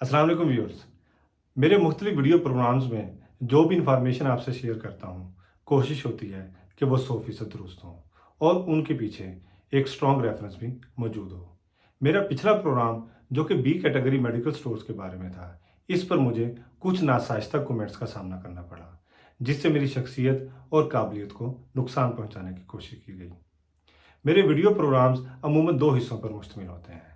अस्सलाम वालेकुम व्यूअर्स। मेरे मुख्तलिफ वीडियो प्रोग्राम्स में जो भी इंफॉर्मेशन आपसे शेयर करता हूँ, कोशिश होती है कि वो 100% दुरुस्त हों और उनके पीछे एक स्ट्रॉन्ग रेफरेंस भी मौजूद हो। मेरा पिछला प्रोग्राम जो कि बी कैटेगरी मेडिकल स्टोर्स के बारे में था, इस पर मुझे कुछ नासाइस्ता कमेंट्स का सामना करना पड़ा, जिससे मेरी शख्सियत और काबिलियत को नुकसान पहुँचाने की कोशिश की गई। मेरे वीडियो प्रोग्राम्स अमूमन दो हिस्सों पर मुश्तमिल होते हैं।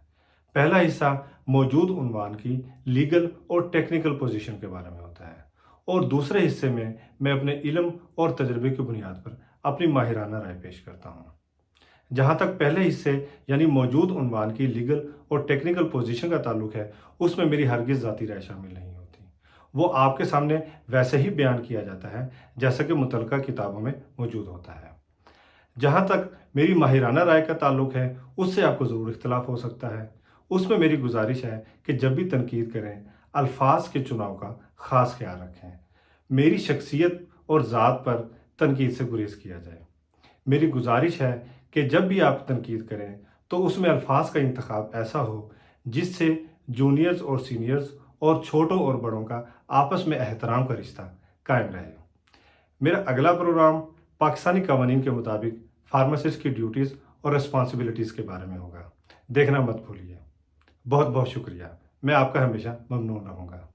पहला हिस्सा मौजूद उन्वान की लीगल और टेक्निकल पोजीशन के बारे में होता है और दूसरे हिस्से में मैं अपने इल्म और तजर्बे की बुनियाद पर अपनी माहिराना राय पेश करता हूँ। जहाँ तक पहले हिस्से यानी मौजूद उन्वान की लीगल और टेक्निकल पोजीशन का ताल्लुक है, उसमें मेरी हरगिज़ ज़ाती राय शामिल नहीं होती। वो आपके सामने वैसे ही बयान किया जाता है जैसा कि मुतलका किताबों में मौजूद होता है। जहाँ तक मेरी माहिराना राय का ताल्लुक है, उससे आपको ज़रूर इख्तलाफ हो सकता है। उसमें मेरी गुजारिश है कि जब भी तनकीद करें, अल्फाज के चुनाव का ख़ास ख्याल रखें। मेरी शख्सियत और ज़ात पर तनकीद से गुरेज किया जाए। मेरी गुजारिश है कि जब भी आप तनकीद करें तो उसमें अल्फाज का इंतखाब ऐसा हो जिससे जूनियर्स और सीनियर्स और छोटों और बड़ों का आपस में एहतराम का रिश्ता कायम रहे। मेरा अगला प्रोग्राम पाकिस्तानी कवानीन के मुताबिक फार्मासिस्ट की ड्यूटीज़ और रिस्पॉन्सिबिलिटीज़ के बारे में होगा। देखना मत भूलिए। बहुत बहुत शुक्रिया। मैं आपका हमेशा ममनून रहूँगा।